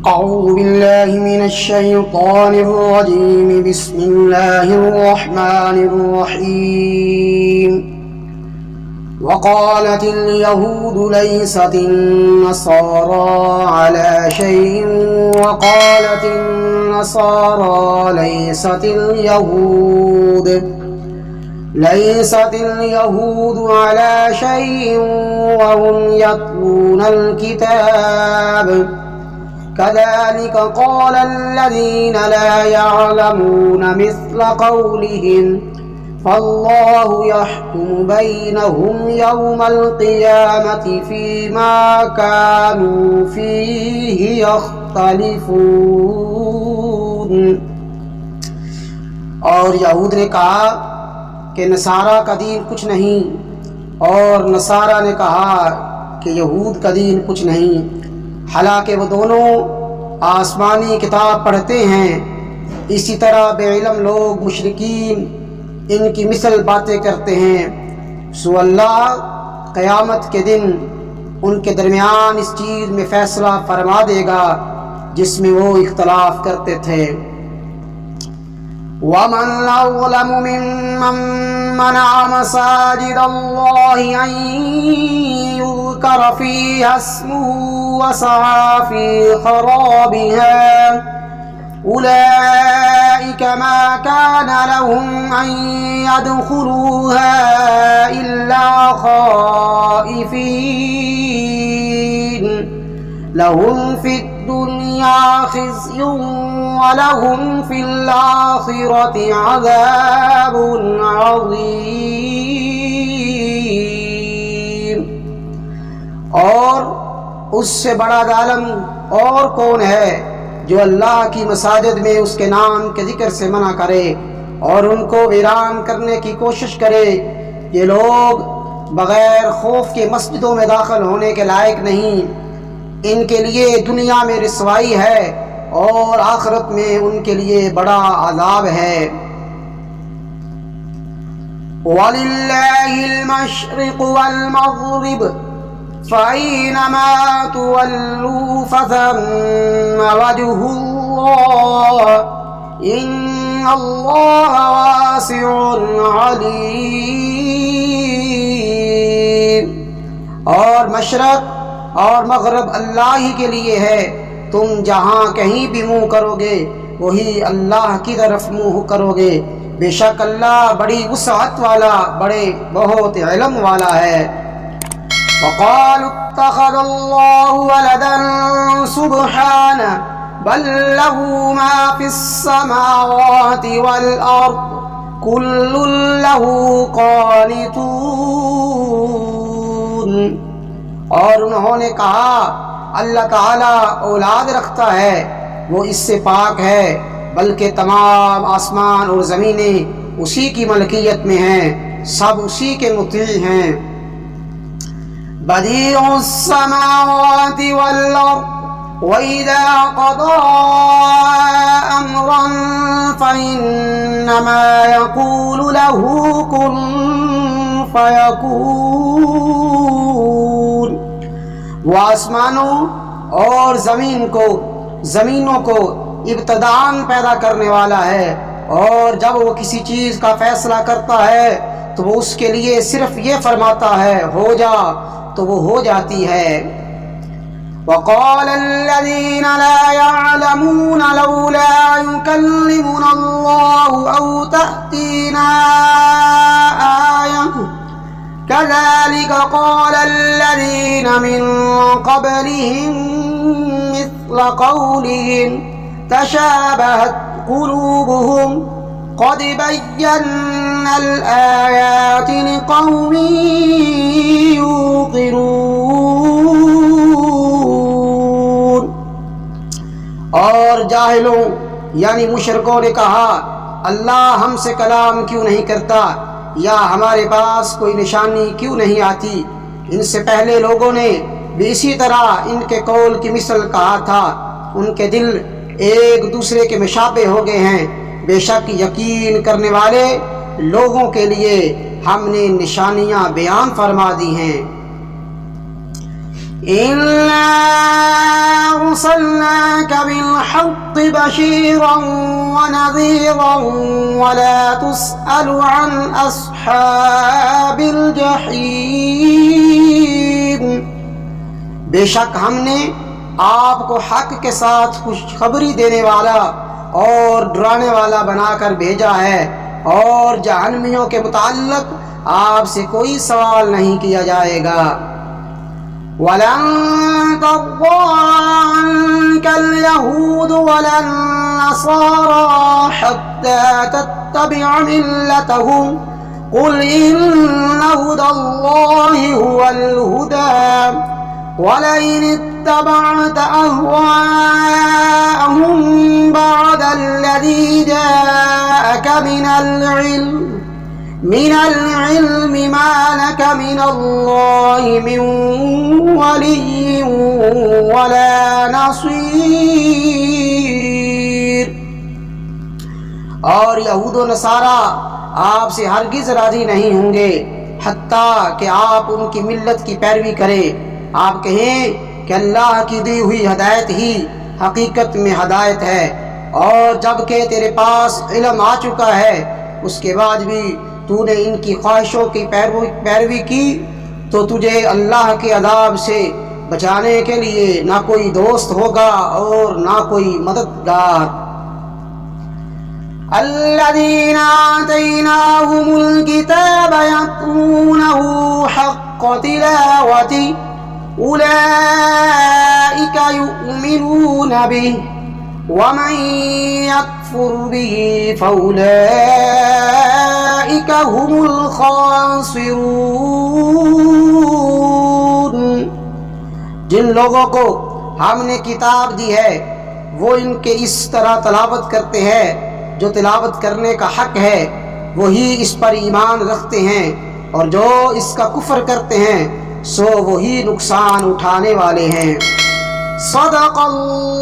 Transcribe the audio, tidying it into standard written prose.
أعوذ بالله من الشيطان الرجيم بسم الله الرحمن الرحيم وقالت اليهود ليست النصارى على شيء وقالت النصارى ليست اليهود على شيء وهم يتلون الكتاب كذلك قال الذين لا يعلمون مثل قولهم فالله يحكم بينهم يوم القيامة فيما كانوا فيه يختلفون। और यहूद ने कहा कि नसारा का दीन कुछ नहीं, और नसारा ने कहा कि यहूद का दीन कुछ नहीं, हालांकि वो दोनों आसमानी किताब पढ़ते हैं। इसी तरह बेइल्म लोग मुशरिकीन इनकी मिसल बातें करते हैं। सो अल्लाह क़यामत के दिन उनके दरमियान इस चीज़ में फ़ैसला फरमा देगा जिसमें वो इख्तलाफ करते थे। वमन अज़लमु मिम्मन मनअ मसाजिद अल्लाहि अन युज़कर फ़ीहा इस्मुहु वसअ फ़ी ख़राबिहा उलाइक मा कान लहुम अन यदख़ुलूहा इल्ला ख़ाइफ़ीन लहुम फ़िद दुनिया ख़िज़्युन वलहुम फ़िल आख़िरति अज़ाबुन अज़ीम। और उससे बड़ा ज़ालिम और कौन है जो अल्लाह की मसाजिद में उसके नाम के जिक्र से मना करे और उनको वीरान करने की कोशिश करे। ये लोग बग़ैर खौफ के मस्जिदों में दाखिल होने के लायक नहीं। इनके लिए दुनिया में रिसवाई है और आखिरत में उनके लिए बड़ा अज़ाब है। वलिल्लाहिल मशरिक़ वल मग़रिब फ़अय्नमा तुवल्लू फ़थम्म वजहुल्लाह इन्नल्लाह वासिउन अलीम। और मशरक़ और मग़रिब अल्लाह ही के लिए है। तुम जहाँ कहीं भी मुँह करोगे वही अल्लाह की तरफ मुँह करोगे। बेशक अल्लाह बड़ी वुसअत वाला बड़े बहुत इल्म वाला है। वक़ालू इत्तख़ज़ल्लाहु वलदन सुब्हानहु बल लहू मा फ़िस्समावाति वल अर्ज़ कुल्लुन लहू क़ानितून। और उन्होंने कहा अल्लाह ताला औलाद रखता है, वो इससे पाक है, बल्कि तमाम आसमान और ज़मीनें उसी की मलकियत में हैं, सब उसी के मुती हैं। बदीउस समावाति वल अर्ज़ व इज़ा क़ज़ा अम्रन फ़इन्नमा यक़ूलु लहू कुन फ़यकून। वो आसमानों और ज़मीनों को इब्तिदान पैदा करने वाला है, और जब वो किसी चीज़ का फ़ैसला करता है तो वो उसके लिए सिर्फ ये फरमाता है हो जा, तो वो हो जाती है। वक़ालल्लज़ीन ला यअलमून लौला युकल्लिमुना अल्लाहु औ तअतीना आयह कज़ालिक क़ालल्लज़ीन मिन क़ब्लिहिम मिस्ल क़ौलिहिम तशाबहत क़ुलूबुहुम क़द बय्यन्नल आयाति लिक़ौमिन यूक़िनून। और जाहिलों यानी मुशरिकों ने कहा अल्लाह हमसे कलाम क्यों नहीं करता, या हमारे पास कोई निशानी क्यों नहीं आती। इनसे पहले लोगों ने भी इसी तरह इनके कौल की मिसल कहा था। उनके दिल एक दूसरे के मुशाबे हो गए हैं। बेशक यकीन करने वाले लोगों के लिए हमने निशानियां बयान फरमा दी हैं। इन्ना अरसलनाक बिलहक़्क़ बशीरन व नज़ीरन वला तुसअलु अन अस्हाबिल जहीम। बेशक हमने आपको हक के साथ खुशखबरी देने वाला और डराने वाला बनाकर भेजा है, और जहन्नमियों के मुताल्लिक़ आपसे कोई सवाल नहीं किया जाएगा। वलन तर्ज़ा अन्कल यहूद वलन नसारा हत्ता तत्तबिअ मिल्लतहुम कुल इन्न हुदल्लाहि हुवल हुदा वलइन इत्तबअत अहवाअहुम बअदल्लज़ी जाअक मिनल इल्मि मा लक मिनल्लाहि मिन वलिय्यिन वला नसीर। और यहूद व नसारा आपसे हरगिज़ राज़ी नहीं होंगे हत्ता कि आप उनकी मिल्लत की पैरवी करें। आप कहें कि अल्लाह की दी हुई हदायत ही हकीकत में हदायत है, और जबकि तेरे पास इल्म आ चुका है उसके बाद भी तूने इनकी ख्वाहिशों की पैरवी की, तो तुझे अल्लाह के अज़ाब से बचाने के लिए ना कोई दोस्त होगा और ना कोई मददगार। अल्लज़ीना आतैनाहुमुल किताब यत्लूनहु हक़्क़ तिलावतिही उलाइका युमिनून बिही वमन यकफुर बिही फउलाइका हुमुल खासिरून। जिन लोगों को हमने किताब दी है वो इनके इस तरह तलावत करते हैं जो तिलावत करने का हक है, वही इस पर ईमान रखते हैं, और जो इसका कुफ्र करते हैं सो वही नुकसान उठाने वाले हैं। सदक़ल्लाहुल